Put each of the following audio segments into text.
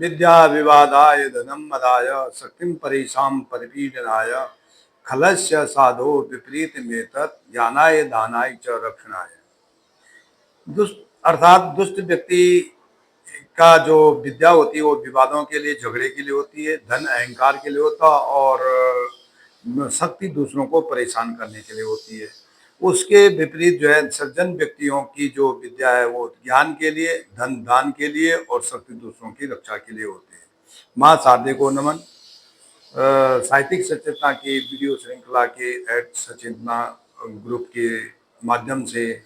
विद्या विवादाय धनम मदाय शक्तिम परेशान परिपीडनाय खलस्य साधो विपरीत में तत् ज्ञानाय दानाय च रक्षणाय। दुष्ट अर्थात दुष्ट व्यक्ति का जो विद्या होती है वो विवादों के लिए, झगड़े के लिए होती है, धन अहंकार के लिए होता, और शक्ति दूसरों को परेशान करने के लिए होती है। उसके विपरीत जो है सज्जन व्यक्तियों की जो विद्या है वो ज्ञान के लिए, धन दान के लिए और शक्ति दूसरों की रक्षा के लिए होती है। माँ शारदे को नमन। साहित्यिक सचेतना की वीडियो श्रृंखला के सचेतना ग्रुप के माध्यम से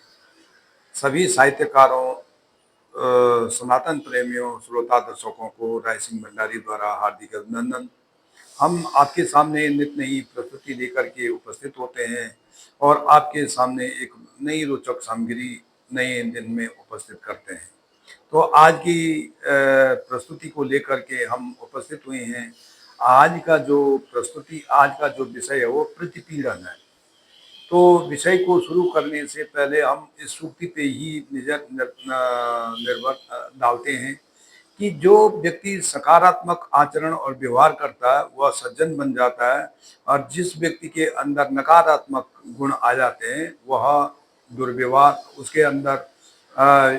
सभी साहित्यकारों, सनातन प्रेमियों, श्रोता दर्शकों को राय सिंह भंडारी द्वारा हार्दिक अभिनंदन। हम आपके सामने नित नई प्रस्तुति लेकर के उपस्थित होते हैं और आपके सामने एक नई रोचक सामग्री नए दिन में उपस्थित करते हैं। तो आज की प्रस्तुति को लेकर के हम उपस्थित हुए हैं। आज का जो विषय है वो प्रतिपीड़न है। तो विषय को शुरू करने से पहले हम इस सूक्ति पे ही निर्भर डालते हैं कि जो व्यक्ति सकारात्मक आचरण और व्यवहार करता है वह सज्जन बन जाता है, और जिस व्यक्ति के अंदर नकारात्मक गुण आ जाते हैं वह दुर्व्यवहार, उसके अंदर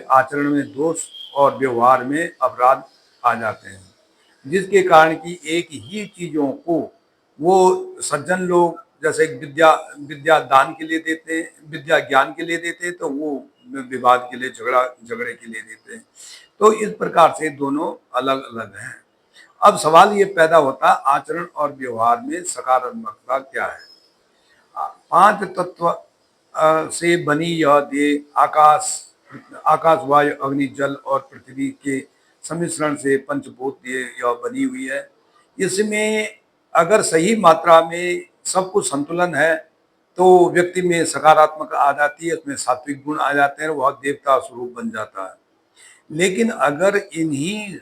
आचरण में दोष और व्यवहार में अपराध आ जाते हैं, जिसके कारण कि एक ही चीज़ों को वो सज्जन लोग जैसे विद्या विद्या दान के लिए देते हैं, विद्या ज्ञान के लिए देते हैं, तो वो विवाद के लिए, झगड़े के लिए देते हैं। तो इस प्रकार से दोनों अलग अलग हैं। अब सवाल ये पैदा होता है आचरण और व्यवहार में सकारात्मकता क्या है। पांच तत्व से बनी यह देह आकाश वायु अग्नि जल और पृथ्वी के सम्मिश्रण से पंचभूत देह यह बनी हुई है। इसमें अगर सही मात्रा में सब कुछ संतुलन है तो व्यक्ति में सकारात्मक आ जाती है, उसमें सात्विक गुण आ जाते हैं, वह देवता स्वरूप बन जाता है। लेकिन अगर इन्हीं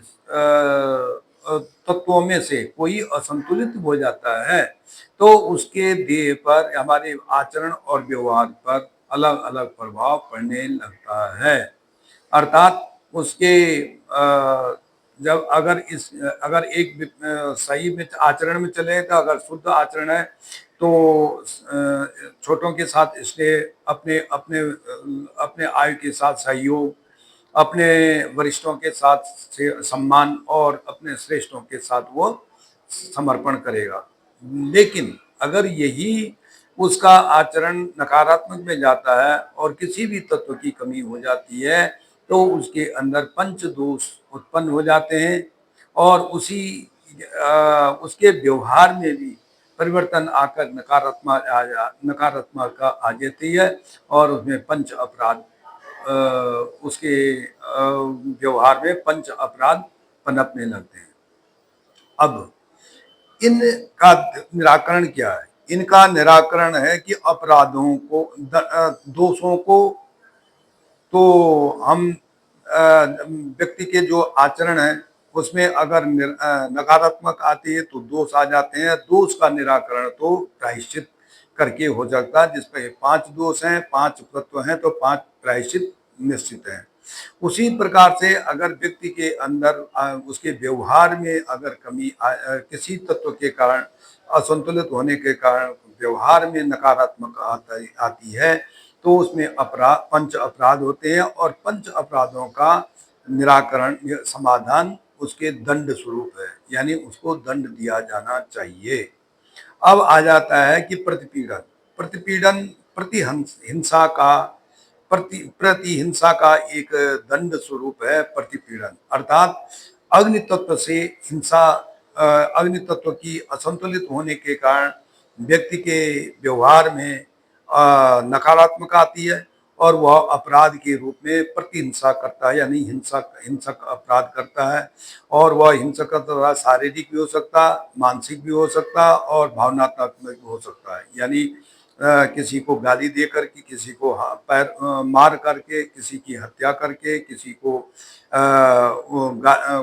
तत्वों में से कोई असंतुलित हो जाता है तो उसके देह पर, हमारे आचरण और व्यवहार पर अलग अलग प्रभाव पड़ने लगता है। अर्थात उसके जब अगर एक सही में आचरण में चले तो अगर शुद्ध आचरण है तो छोटों के साथ इसलिए अपने अपने अपने आयु के साथ सहयोग, अपने वरिष्ठों के साथ सम्मान और अपने श्रेष्ठों के साथ वो समर्पण करेगा। लेकिन अगर यही उसका आचरण नकारात्मक में जाता है और किसी भी तत्व की कमी हो जाती है तो उसके अंदर पंच दोष उत्पन्न हो जाते हैं और उसके व्यवहार में भी परिवर्तन आकर नकारात्मक आ जाती है और उसमें पंच अपराध, उसके व्यवहार में पंच अपराध पनपने लगते हैं। अब इनका निराकरण क्या है? इनका निराकरण है कि अपराधों को, दोषों को तो हम व्यक्ति के जो आचरण है उसमें अगर नकारात्मक आती है तो दोष आ जाते हैं। दोष का निराकरण तो प्रायश्चित करके हो सकता है, जिस पर 5 दोष हैं, 5 तत्व हैं तो 5 प्रायश्चित निश्चित हैं। उसी प्रकार से अगर व्यक्ति के अंदर उसके व्यवहार में अगर कमी किसी तत्व के कारण असंतुलित होने के कारण व्यवहार में नकारात्मक आती है तो उसमें पंच अपराध होते हैं और पंच अपराधों का निराकरण समाधान उसके दंड स्वरूप है, यानी उसको दंड दिया जाना चाहिए। अब आ जाता है कि प्रतिपीड़न। प्रतिपीड़न प्रतिहिंसा का एक दंड स्वरूप है प्रतिपीड़न। अर्थात अग्नि तत्व से हिंसा, अग्नि तत्व की असंतुलित होने के कारण व्यक्ति के व्यवहार में नकारात्मक आती है और वह अपराध के रूप में प्रतिहिंसा करता है, यानी हिंसक अपराध करता है। और वह हिंसक का शारीरिक भी हो सकता, मानसिक भी हो सकता और भावनात्मक भी हो सकता है। यानी किसी को गाली दे करके, किसी को पैर मार करके, किसी की हत्या करके, किसी को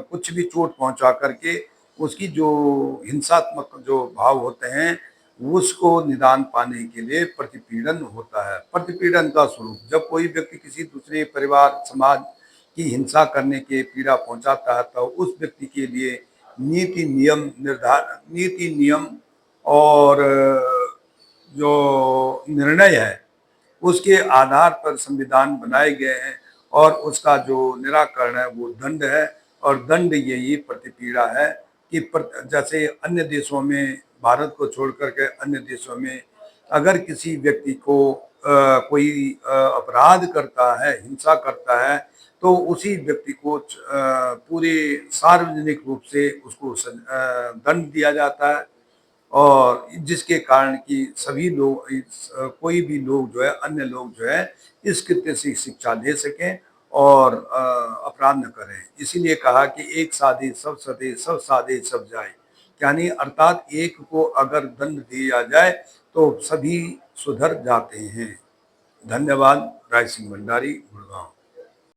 कुछ भी चोट पहुंचा करके उसकी जो हिंसात्मक जो भाव होते हैं उसको निदान पाने के लिए प्रतिपीड़न होता है। प्रतिपीड़न का स्वरूप, जब कोई व्यक्ति किसी दूसरे परिवार, समाज की हिंसा करने के पीड़ा पहुंचाता है, तो उस व्यक्ति के लिए नीति नियम और जो निर्णय है उसके आधार पर संविधान बनाए गए हैं, और उसका जो निराकरण है वो दंड है। और दंड यही प्रतिपीड़ा है कि जैसे अन्य देशों में, भारत को छोड़ करके अन्य देशों में, अगर किसी व्यक्ति को कोई अपराध करता है, हिंसा करता है, तो उसी व्यक्ति को पूरे सार्वजनिक रूप से उसको दंड दिया जाता है, और जिसके कारण कि सभी लोग कोई भी लोग जो है, अन्य लोग जो है, इस कृत्य से शिक्षा ले सकें और अपराध न करें। इसीलिए कहा कि एक साधे सब सधे, सब साधे सब जाए, यानी अर्थात एक को अगर दंड दिया जाए तो सभी सुधर जाते हैं। धन्यवाद। राय सिंह भंडारी, गुड़गांव।